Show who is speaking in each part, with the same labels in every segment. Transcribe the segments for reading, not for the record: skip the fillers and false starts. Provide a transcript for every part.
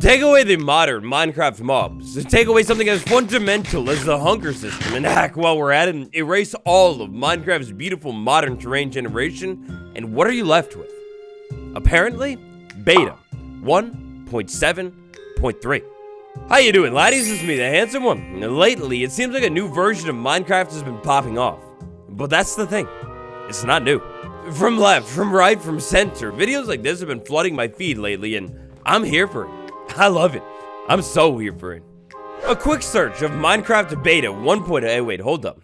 Speaker 1: Take away the modern Minecraft mobs. Take away something as fundamental as the hunger system. And heck, while we're at it, erase all of Minecraft's beautiful modern terrain generation. And what are you left with? Apparently, beta 1.7.3. How you doing, laddies? It's me, the handsome one. Lately, it seems like a new version of Minecraft has been popping off. But that's the thing. It's not new. From left, from right, from center, videos like this have been flooding my feed lately, and I'm here for it. I love it. I'm so here for it. A quick search of Minecraft beta 1.0. Wait, hold up.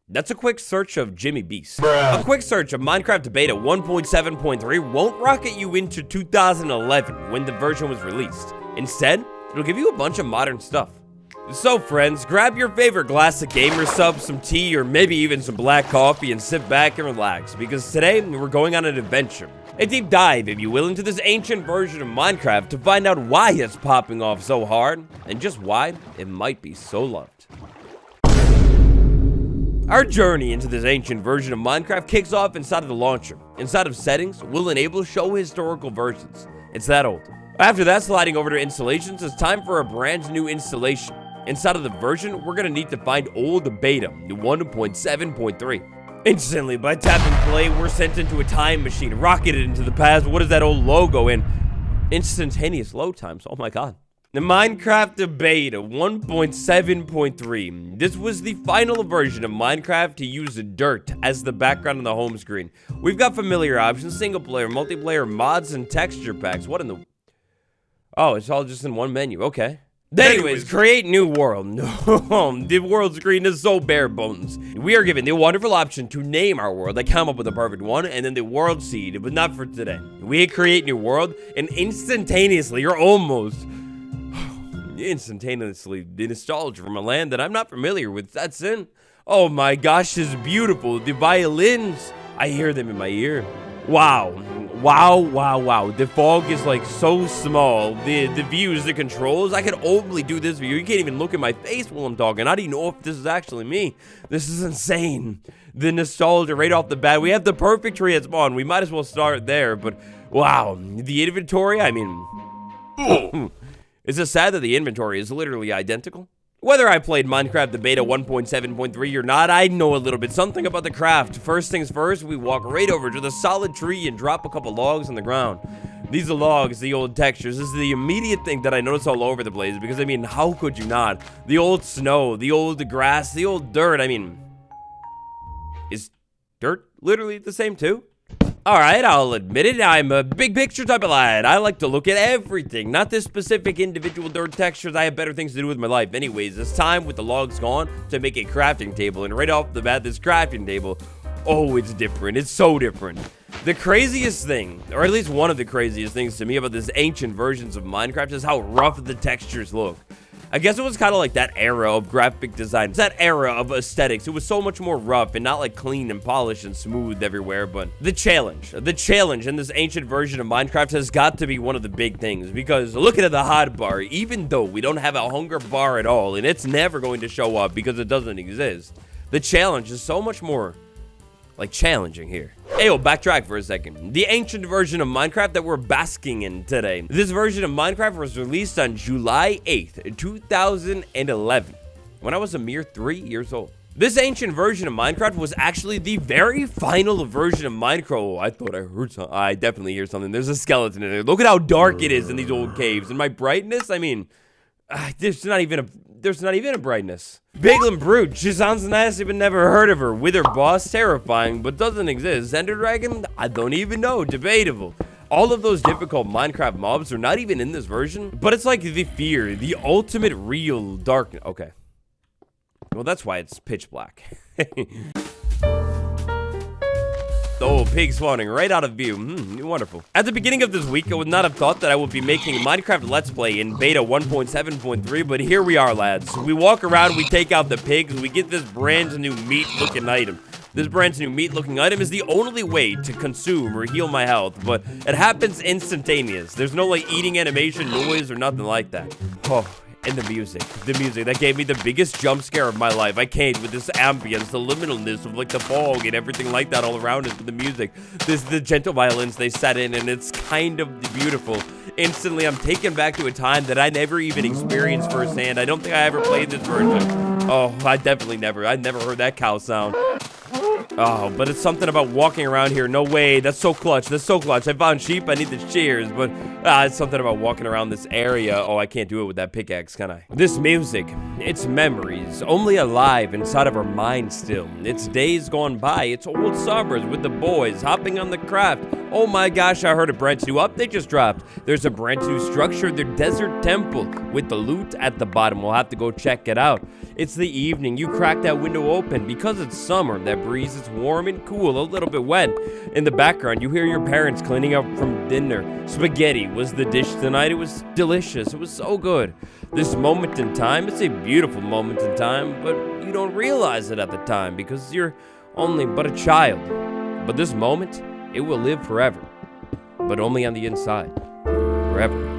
Speaker 1: That's a quick search of Jimmy Beast. Bruh. A quick search of Minecraft beta 1.7.3 won't rocket you into 2011 when the version was released. Instead, it'll give you a bunch of modern stuff. So friends, grab your favorite glass of gamer sub, some tea, or maybe even some black coffee and sit back and relax, because today we're going on an adventure. A deep dive, if you will, into this ancient version of Minecraft to find out why it's popping off so hard, and just why it might be so loved. Our journey into this ancient version of Minecraft kicks off inside of the launcher. Inside of settings, we'll enable show historical versions. It's that old. After that, sliding over to installations, it's time for a brand new installation. Inside of the version, we're gonna need to find old beta 1.7.3. Instantly, by tapping play, we're sent into a time machine, rocketed into the past. What is that old logo? And instantaneous load times. Oh my god. The Minecraft beta 1.7.3. This was the final version of Minecraft to use dirt as the background on the home screen. We've got familiar options, single player, multiplayer, mods, and texture packs. What in the... Oh, it's all just in one menu. Okay. Anyways, create new world. The world screen is so bare bones. We are given the wonderful option to name our world. I come up with a perfect one, and then the world seed, but not for today. We hit create new world, and instantaneously, or almost instantaneously, the nostalgia from a land that I'm not familiar with sets in. Oh my gosh, this is beautiful. The violins, I hear them in my ear. Wow. Wow, wow, wow. The fog is like so small. The views, the controls, I can only do this view. You can't even look at my face while I'm talking. I don't even know if this is actually me. This is insane. The nostalgia right off the bat. We have the perfect tree at spawn. We might as well start there, but wow. The inventory, I mean... Is it sad that the inventory is literally identical? Whether I played Minecraft the beta 1.7.3 or not, I know a little bit something about the craft. First things first, we walk right over to the solid tree and drop a couple logs on the ground. These are logs, the old textures. This is the immediate thing that I notice all over the place, because I mean, how could you not? The old snow, the old grass, the old dirt, I mean, is dirt literally the same too? Alright, I'll admit it, I'm a big picture type of lad. I like to look at everything, not this specific individual dirt textures. I have better things to do with my life. Anyways, it's time with the logs gone to make a crafting table. And right off the bat, this crafting table, oh, it's different. It's so different. The craziest thing, or at least one of the craziest things to me about this ancient versions of Minecraft is how rough the textures look. I guess it was kind of like that era of graphic design, that era of aesthetics. It was so much more rough and not like clean and polished and smooth everywhere. But the challenge in this ancient version of Minecraft has got to be one of the big things, because look at the hot bar. Even though we don't have a hunger bar at all, and it's never going to show up because it doesn't exist, the challenge is so much more like challenging here. Ayo, backtrack for a second. The ancient version of Minecraft that we're basking in today. This version of Minecraft was released on July 8th, 2011, when I was a mere 3 years old. This ancient version of Minecraft was actually the very final version of Minecraft. Oh, I thought I heard something. I definitely hear something. There's a skeleton in there. Look at how dark it is in these old caves. And my brightness, I mean, there's not even a brightness. Biglin Brute, she sounds nasty but never heard of her. Wither Boss, terrifying but doesn't exist. Ender Dragon, I don't even know, debatable. All of those difficult Minecraft mobs are not even in this version, but it's like the fear, the ultimate real darkness. Okay. Well, that's why it's pitch black. Oh, pig spawning right out of view. Wonderful. At the beginning of this week, I would not have thought that I would be making Minecraft Let's Play in beta 1.7.3, but here we are, lads. We walk around, we take out the pigs, we get this brand new meat-looking item. This brand new meat-looking item is the only way to consume or heal my health, but it happens instantaneous. There's no, like, eating animation, noise, or nothing like that. Oh, and the music that gave me the biggest jump scare of my life. I can't with this ambience, the liminalness of like the fog and everything like that all around us with the music. The gentle violins they set in, and it's kind of beautiful. Instantly, I'm taken back to a time that I never even experienced firsthand. I don't think I ever played this version. Oh, I definitely never. I never heard that cow sound. Oh, but it's something about walking around here. No way. That's so clutch. That's so clutch. I found sheep. I need the shears, but it's something about walking around this area. Oh, I can't do it with that pickaxe, can I? This music, it's memories, only alive inside of our minds still. It's days gone by. It's old summers with the boys hopping on the craft. Oh my gosh, I heard a brand new update just dropped. There's a brand new structure, the desert temple, with the loot at the bottom. We'll have to go check it out. It's the evening. You crack that window open. Because it's summer, that breeze is warm and cool, a little bit wet. In the background, you hear your parents cleaning up from dinner. Spaghetti was the dish tonight. It was delicious. It was so good. This moment in time, it's a beautiful moment in time, but you don't realize it at the time because you're only but a child. But this moment, it will live forever, but only on the inside. Forever.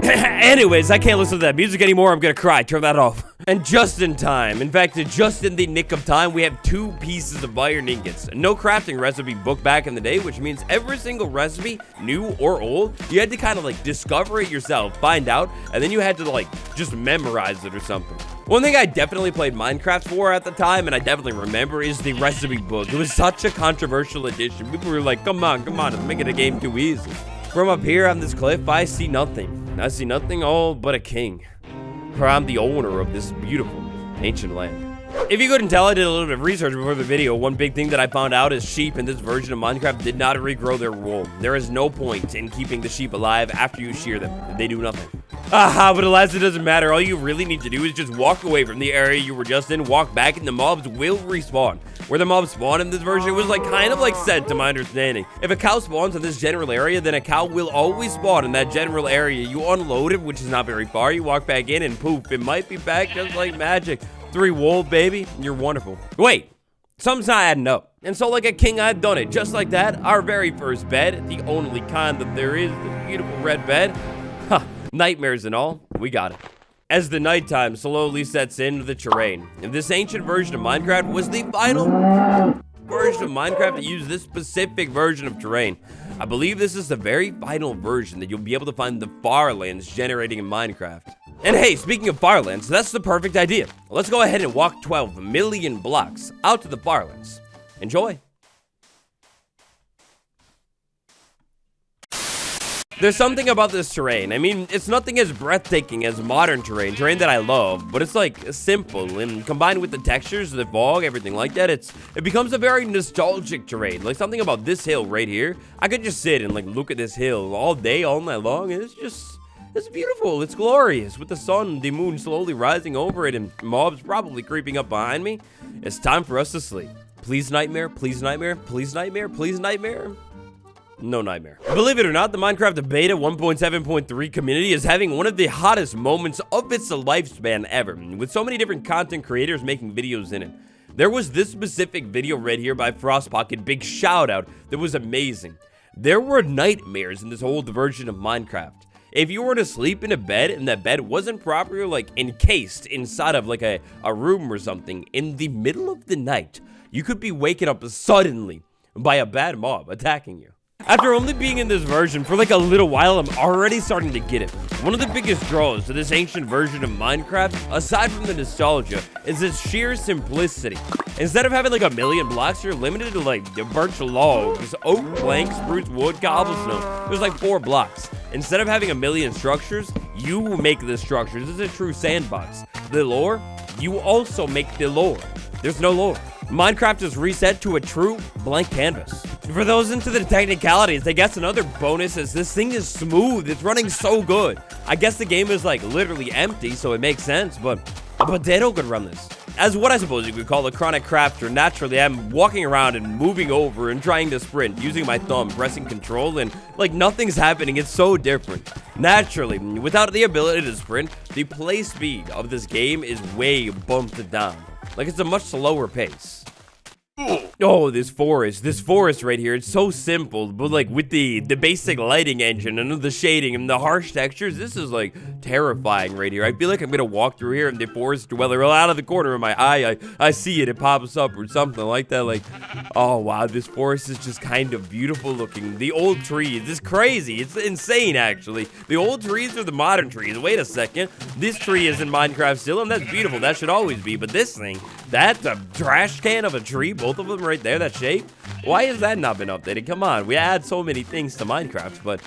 Speaker 1: Anyways, I can't listen to that music anymore. I'm gonna cry. Turn that off. And just in time, in fact, just in the nick of time, we have 2 pieces of iron ingots. No crafting recipe book back in the day, which means every single recipe, new or old, you had to kind of like discover it yourself, find out, and then you had to like just memorize it or something. One thing I definitely played Minecraft for at the time, and I definitely remember, is the recipe book. It was such a controversial addition. People were like, come on, it's making a game too easy. From up here on this cliff, I see nothing. I see nothing all but a king. For I'm the owner of this beautiful, ancient land. If you couldn't tell, I did a little bit of research before the video. One big thing that I found out is sheep in this version of Minecraft did not regrow their wool. There is no point in keeping the sheep alive after you shear them. They do nothing. But alas, it doesn't matter. All you really need to do is just walk away from the area you were just in, walk back, and the mobs will respawn. Where the mobs spawn in this version, it was like kind of like said to my understanding. If a cow spawns in this general area, then a cow will always spawn in that general area. You unload it, which is not very far. You walk back in and poof, it might be back just like magic. 3 wool, baby. You're wonderful. Wait, something's not adding up. And so like a king, I've done it. Just like that, our very first bed, the only kind that there is, the beautiful red bed. Nightmares and all, we got it. As the nighttime slowly sets into the terrain, and this ancient version of Minecraft was the final version of Minecraft to use this specific version of terrain. I believe this is the very final version that you'll be able to find the Farlands generating in Minecraft. And hey, speaking of Farlands, that's the perfect idea. Let's go ahead and walk 12 million blocks out to the Farlands. Enjoy. There's something about this terrain. I mean, it's nothing as breathtaking as modern terrain that I love, but it's like simple, and combined with the textures, the fog, everything like that, it becomes a very nostalgic terrain. Like something about this hill right here, I could just sit and like look at this hill all day, all night long, and it's beautiful, it's glorious, with the sun, the moon slowly rising over it, and mobs probably creeping up behind me. It's time for us to sleep. Please nightmare, please nightmare, please nightmare, please nightmare. No nightmare. Believe it or not, the Minecraft Beta 1.7.3 community is having one of the hottest moments of its lifespan ever, with so many different content creators making videos in it. There was this specific video right here by Frostpocket, big shout out, that was amazing. There were nightmares in this old version of Minecraft. If you were to sleep in a bed and that bed wasn't properly like encased inside of like a room or something, in the middle of the night, you could be waken up suddenly by a bad mob attacking you. After only being in this version for like a little while, I'm already starting to get it. One of the biggest draws to this ancient version of Minecraft, aside from the nostalgia, is its sheer simplicity. Instead of having like a million blocks, you're limited to like birch logs, oak planks, spruce wood, cobblestone. There's like 4 blocks. Instead of having a million structures, you make the structures. This is a true sandbox. The lore, you also make the lore. There's no lore. Minecraft is reset to a true blank canvas. For those into the technicalities, I guess another bonus is this thing is smooth. It's running so good. I guess the game is like literally empty, so it makes sense, but a potato could run this. As what I suppose you could call a chronic crafter, naturally I'm walking around and moving over and trying to sprint, using my thumb, pressing control, and like nothing's happening. It's so different. Naturally, without the ability to sprint, the play speed of this game is way bumped down. Like it's a much slower pace. Oh, this forest right here, it's so simple, but like with the basic lighting engine and the shading and the harsh textures, this is like terrifying right here. I feel like I'm gonna walk through here and the forest dweller out of the corner of my eye, I see it pops up or something like that. Like, oh wow, this forest is just kind of beautiful looking. The old trees, it's crazy, it's insane actually. The old trees are the modern trees. Wait a second, this tree is in Minecraft still, and that's beautiful, that should always be, but this thing, that's a trash can of a tree, both of them right there, that shape. Why has that not been updated? Come on, we add so many things to Minecraft, but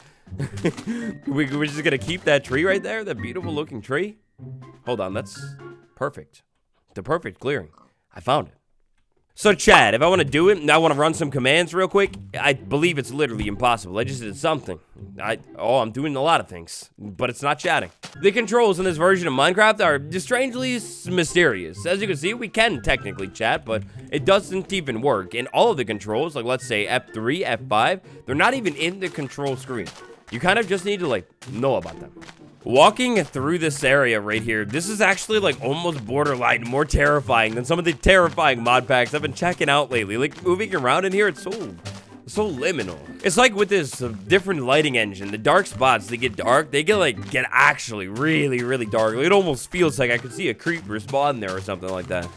Speaker 1: we're just gonna keep that tree right there, that beautiful looking tree. Hold on, that's perfect. The perfect clearing. I found it. So chat, if I want to do it, and I want to run some commands real quick, I believe it's literally impossible. I just did something. I'm doing a lot of things, but it's not chatting. The controls in this version of Minecraft are strangely mysterious. As you can see, we can technically chat, but it doesn't even work. And all of the controls, like let's say F3, F5, they're not even in the control screen. You kind of just need to like know about them. Walking through this area right here, this is actually like almost borderline more terrifying than some of the terrifying mod packs I've been checking out lately. Like moving around in here, it's so liminal. It's like with this different lighting engine, the dark spots, they get dark, they get actually really dark. It almost feels like I could see a creeper spawn there or something like that.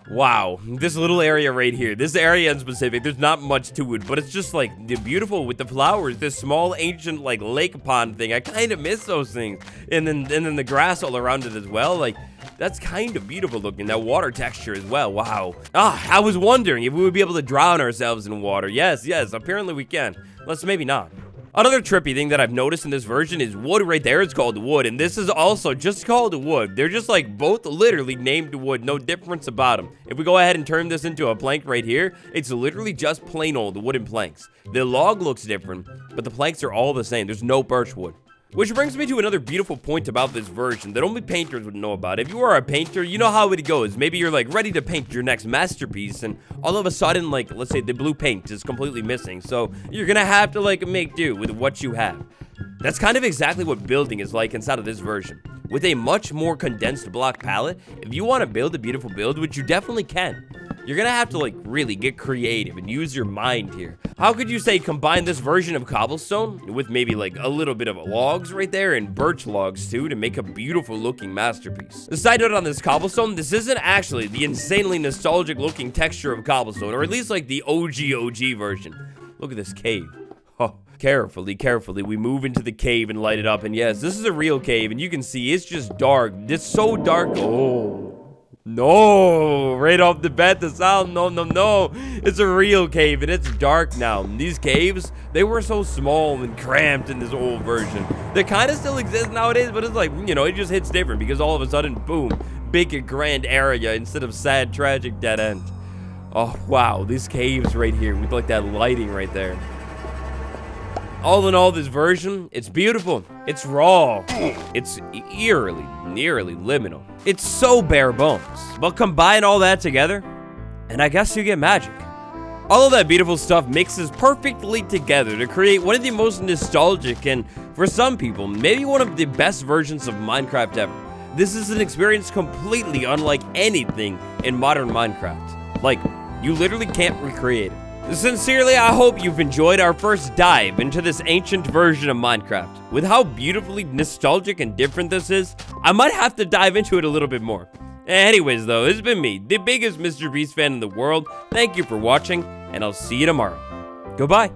Speaker 1: Wow, this little area right here, this area in specific, there's not much to it, but it's just like beautiful with the flowers, this small ancient like lake pond thing. I kind of miss those things, and then the grass all around it as well. Like that's kind of beautiful looking, that water texture as well. Wow. I was wondering if we would be able to drown ourselves in water. Yes, apparently we can. Let's maybe not. Another trippy thing that I've noticed in this version is wood right there. It's called wood, and this is also just called wood. They're just like both literally named wood, no difference about them. If we go ahead and turn this into a plank right here, it's literally just plain old wooden planks. The log looks different, but the planks are all the same. There's no birch wood. Which brings me to another beautiful point about this version that only painters would know about. If you are a painter, you know how it goes. Maybe you're like ready to paint your next masterpiece, and all of a sudden, like, let's say the blue paint is completely missing. So you're gonna have to like make do with what you have. That's kind of exactly what building is like inside of this version. With a much more condensed block palette, if you want to build a beautiful build, which you definitely can, you're gonna have to like really get creative and use your mind here. How could you say combine this version of cobblestone with maybe like a little bit of logs right there and birch logs too to make a beautiful looking masterpiece? The side note on this cobblestone, this isn't actually the insanely nostalgic looking texture of cobblestone, or at least like the OG version. Look at this cave. Oh, carefully, we move into the cave and light it up, and yes, this is a real cave, and you can see it's just dark. It's so dark. Oh. No, right off the bat, the sound, no. It's a real cave, and it's dark now. These caves, they were so small and cramped in this old version. They kind of still exist nowadays, but it's like, you know, it just hits different because all of a sudden, boom, big and grand area instead of sad, tragic dead end. Oh, wow, these caves right here with like that lighting right there. All in all, this version, it's beautiful, it's raw, it's eerily liminal. It's so bare bones, but combine all that together, and I guess you get magic. All of that beautiful stuff mixes perfectly together to create one of the most nostalgic and, for some people, maybe one of the best versions of Minecraft ever. This is an experience completely unlike anything in modern Minecraft. Like, you literally can't recreate it. Sincerely, I hope you've enjoyed our first dive into this ancient version of Minecraft. With how beautifully nostalgic and different this is, I might have to dive into it a little bit more. Anyways though, it's been me, the biggest Mr. Beast fan in the world. Thank you for watching, and I'll see you tomorrow. Goodbye.